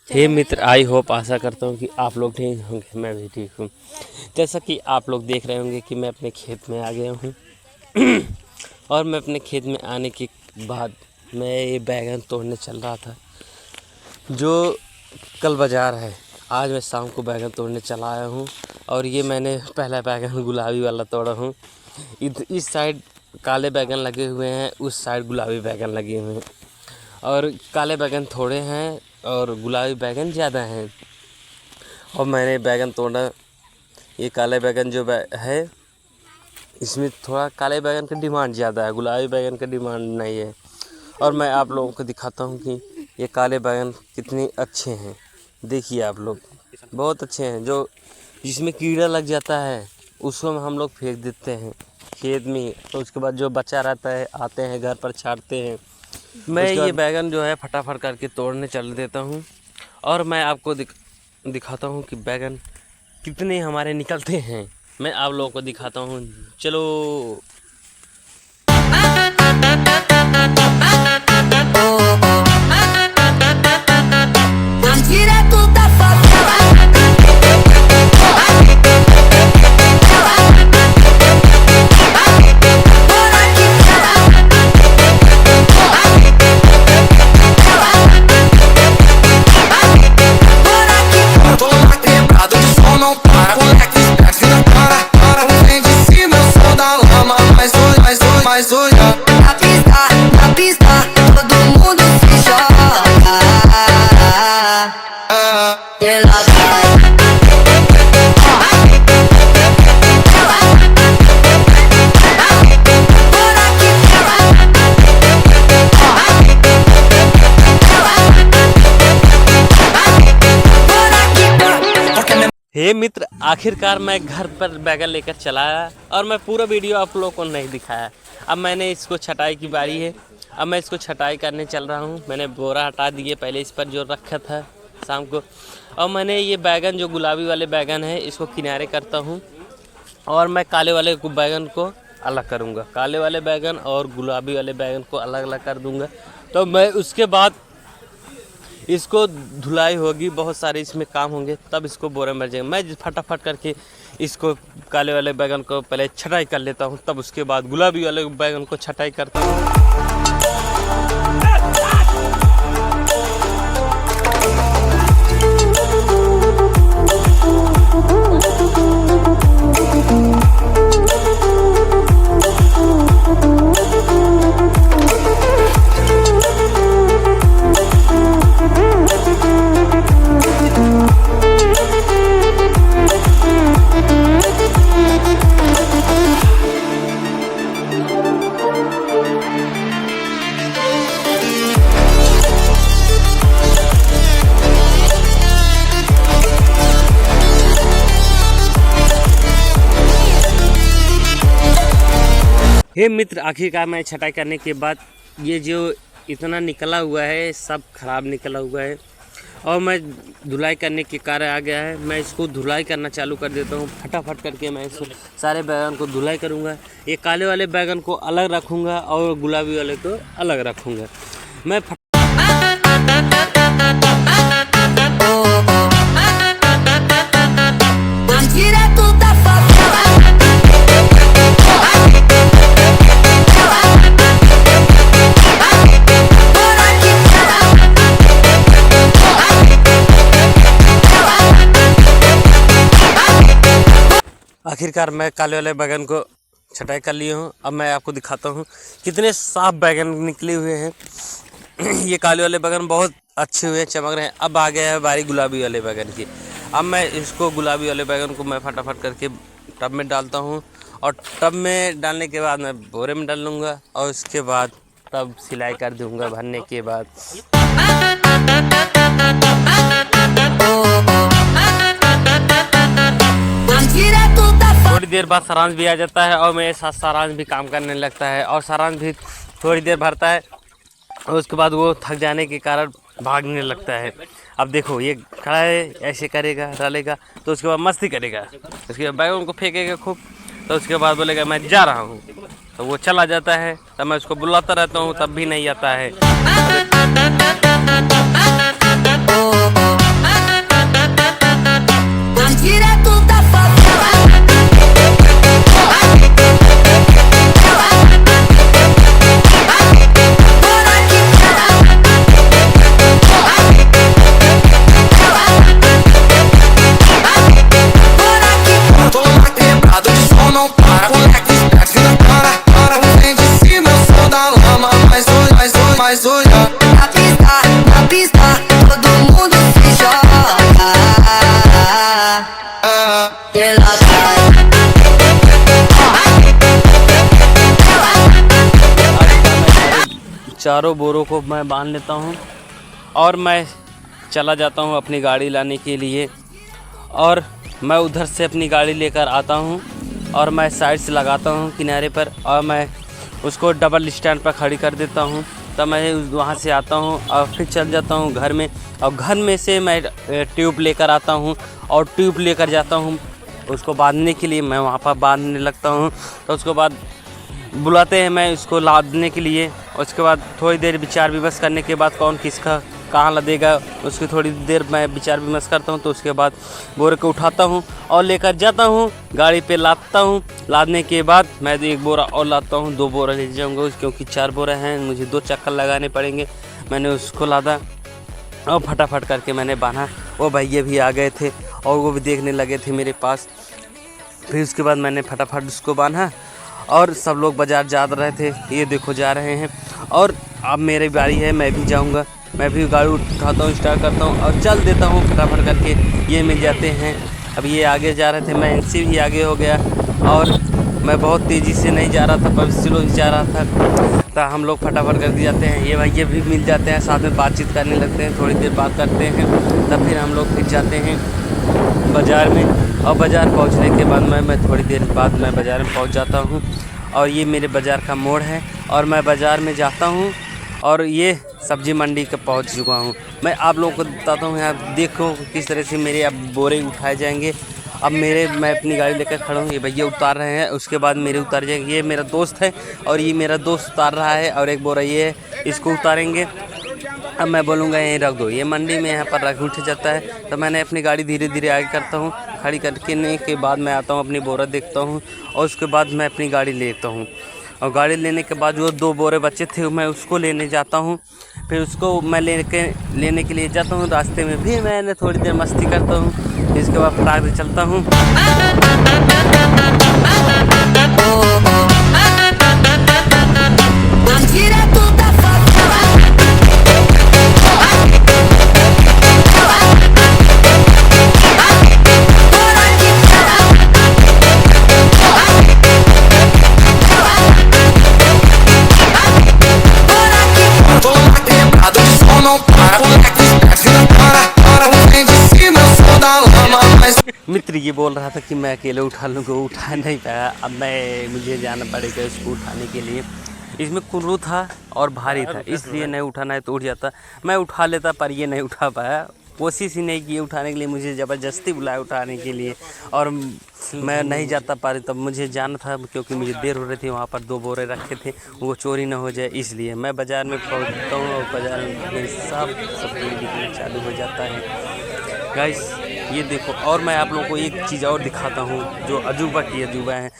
Hey Mitra, I hope आशा करता हूँ कि आप लोग ठीक होंगे, मैं भी ठीक हूँ। जैसा कि आप लोग देख रहे होंगे कि मैं अपने खेत में आ गया हूँ और मैं अपने खेत में आने के बाद मैं ये बैगन तोड़ने चल रहा था जो कल बाज़ार है। आज मैं शाम को बैगन तोड़ने चला आया हूँ और ये मैंने पहला बैगन गुलाबी वाला तोड़ा हूँ। इस साइड काले बैगन लगे हुए हैं, उस साइड गुलाबी बैगन लगे हुए हैं और काले बैगन थोड़े हैं और गुलाबी बैगन ज़्यादा हैं। और मैंने बैगन तोड़ा, ये काले बैगन जो है इसमें थोड़ा काले बैगन का डिमांड ज़्यादा है, गुलाबी बैगन का डिमांड नहीं है। और मैं आप लोगों को दिखाता हूँ कि ये काले बैगन कितने अच्छे हैं। देखिए आप लोग, बहुत अच्छे हैं। जो जिसमें कीड़ा लग जाता है उसको हम लोग फेंक देते हैं खेत में, तो उसके बाद जो बचा रहता है आते हैं घर पर छांटते हैं। मैं ये बैगन जो है फटाफट करके तोड़ने चल देता हूँ और मैं आपको दिखाता हूँ कि बैगन कितने हमारे निकलते हैं। मैं आप लोगों को दिखाता हूँ, चलो। Na pista, todo mundo se joga. Ela हे मित्र, आखिरकार मैं घर पर बैगन लेकर चला आया और मैं पूरा वीडियो आप लोगों को नहीं दिखाया। अब मैंने इसको छटाई की बारी है, अब मैं इसको छटाई करने चल रहा हूँ। मैंने बोरा हटा दिए पहले इस पर जो रखा था शाम को। और मैंने ये बैगन जो गुलाबी वाले बैगन है इसको किनारे करता हूँ और मैं काले वाले बैगन को अलग करूँगा। काले वाले बैगन और गुलाबी वाले बैगन को अलग अलग कर दूँगा। तो मैं उसके बाद इसको धुलाई होगी, बहुत सारे इसमें काम होंगे, तब इसको बोरे में जाएगा। मैं फटाफट करके इसको काले वाले बैगन को पहले छटाई कर लेता हूँ, तब उसके बाद गुलाबी वाले बैगन को छटाई करता हूँ। हे मित्र, आखिरकार मैं छटाई करने के बाद ये जो इतना निकला हुआ है सब खराब निकला हुआ है और मैं धुलाई करने के कार्य आ गया है। मैं इसको धुलाई करना चालू कर देता हूँ। फटाफट करके मैं इसको सारे बैगन को धुलाई करूँगा। ये काले वाले बैगन को अलग रखूँगा और गुलाबी वाले को अलग रखूँगा। मैं आखिरकार मैं काले वाले बैगन को छटाई कर लिए हूँ। अब मैं आपको दिखाता हूँ कितने साफ बैगन निकले हुए हैं। ये काले वाले बैगन बहुत अच्छे हुए, चमक रहे हैं। अब आ गया है बारी गुलाबी वाले बैगन की। अब मैं इसको गुलाबी वाले बैगन को मैं फटाफट करके टब में डालता हूँ और टब में डालने के बाद मैं बोरे में डाल लूँगा और उसके बाद तब सिलाई कर दूँगा भरने के बाद। थोड़ी देर बाद सारांश भी आ जाता है और मेरे साथ सारांश भी काम करने लगता है और सारांश भी थोड़ी देर भरता है और उसके बाद वो थक जाने के कारण भागने लगता है। अब देखो ये खड़ा है, ऐसे करेगा, डालेगा, तो उसके बाद मस्ती करेगा, उसके बाद बैगन को फेंकेगा खूब, तो उसके बाद बोलेगा मैं जा रहा हूँ, तो वो चला जाता है। तब मैं उसको बुलाता रहता हूँ, तब भी नहीं आता है। चारों बोरों को मैं बांध लेता हूँ और मैं चला जाता हूँ अपनी गाड़ी लाने के लिए। और मैं उधर से अपनी गाड़ी लेकर आता हूँ और मैं साइड से लगाता हूँ किनारे पर और मैं उसको डबल स्टैंड पर खड़ी कर देता हूँ। तब मैं वहाँ से आता हूँ और फिर चल जाता हूँ घर में, और घर में से मैं ट्यूब लेकर आता हूँ और ट्यूब लेकर जाता हूँ उसको बांधने के लिए। मैं वहाँ पर बांधने लगता हूँ, तो उसके बाद बुलाते हैं मैं उसको लादने के लिए। उसके बाद थोड़ी देर विचार विमर्श करने के बाद कौन किसका कहाँ लदेगा उसकी थोड़ी देर मैं विचार विमर्श करता हूँ। तो उसके बाद बोरे को उठाता हूँ और लेकर जाता हूँ गाड़ी पे लादता हूँ। लादने के बाद मैं 1 बोरा और लाता हूँ, 2 बोरा ले जाऊँगा क्योंकि 4 बोरे हैं, मुझे 2 चक्कर लगाने पड़ेंगे। मैंने उसको लादा और फटाफट करके मैंने बांधा। वो भैया भी आ गए थे और वो भी देखने लगे थे मेरे पास। फिर उसके बाद मैंने फटाफट उसको बांधा और सब लोग बाज़ार जा रहे थे, ये देखो जा रहे हैं। और अब मेरी बारी है, मैं भी जाऊंगा। मैं भी गाड़ी उठाता हूँ, स्टार्ट करता हूँ और चल देता हूँ फटाफट करके। ये मिल जाते हैं। अब ये आगे जा रहे थे, मैं इनसे भी आगे हो गया और मैं बहुत तेज़ी से नहीं जा रहा था पर स्लो ही जा रहा था। तो हम लोग फटाफट करके जाते हैं। ये भैया भी मिल जाते हैं, साथ में बातचीत करने लगते हैं, थोड़ी देर बात करते हैं। तब फिर हम लोग फिर जाते हैं बाज़ार में। और बाज़ार पहुंचने के बाद मैं थोड़ी देर बाद मैं बाज़ार में पहुंच जाता हूं। और ये मेरे बाज़ार का मोड़ है और मैं बाज़ार में जाता हूं और ये सब्ज़ी मंडी का पहुंच चुका हूं। मैं आप लोगों को बताता हूं, यहाँ देखो किस तरह से मेरे अब बोरे उठाए जाएंगे। अब मैं अपनी गाड़ी लेकर खड़ा हूँ, ये भैया उतार रहे हैं, उसके बाद मेरे उतार जाएंगे। ये मेरा दोस्त है और ये मेरा दोस्त उतार रहा है और एक बोरा ये है, इसको उतारेंगे। अब मैं बोलूँगा यहीं रख दो, ये मंडी में यहाँ पर रख उठ जाता है। तो मैंने अपनी गाड़ी धीरे धीरे आगे करता हूँ, खड़ी करने के बाद मैं आता हूँ, अपनी बोरा देखता हूँ और उसके बाद मैं अपनी गाड़ी लेता हूँ। और गाड़ी लेने के बाद जो 2 बोरे बचे थे मैं उसको लेने जाता हूँ। फिर उसको मैं लेने के लिए जाता हूँ। रास्ते में भी मैंने थोड़ी देर मस्ती करता हूँ, इसके बाद फटाक से चलता हूँ। Direto da favela. मित्र ये बोल रहा था कि मैं अकेले उठा लूँगा, उठा नहीं पाया। अब मुझे जाना पड़ेगा इसको उठाने के लिए। इसमें कुल्लू था और भारी था, इसलिए नहीं उठाना है तो उठ जाता। मैं उठा लेता पर ये नहीं उठा पाया, कोशिश ही नहीं की उठाने के लिए। मुझे ज़बरदस्ती बुलाया उठाने के लिए और मैं नहीं जाता पारी। तब मुझे जाना था क्योंकि मुझे देर हो रही थी। वहाँ पर 2 बोरे रखे थे, वो चोरी ना हो जाए, इसलिए मैं बाज़ार में पहुँचता हूँ और बाज़ार में मेरी सब बिकना चालू हो जाता है। गाइस ये देखो, और मैं आप लोगों को एक चीज़ और दिखाता हूँ जो अजूबा की अजूबा है।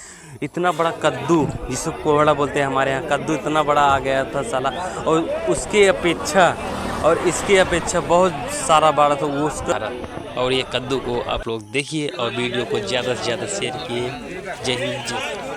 इतना बड़ा कद्दू, जिसको कोहड़ा बोलते हैं हमारे यहाँ, कद्दू इतना बड़ा आ गया था साला, और उसके अपेक्षा और इसके अपेक्षा बहुत सारा बड़ा था वो उसका। और ये कद्दू को आप लोग देखिए और वीडियो को ज़्यादा से ज़्यादा शेयर किए। जय हिंद, जय।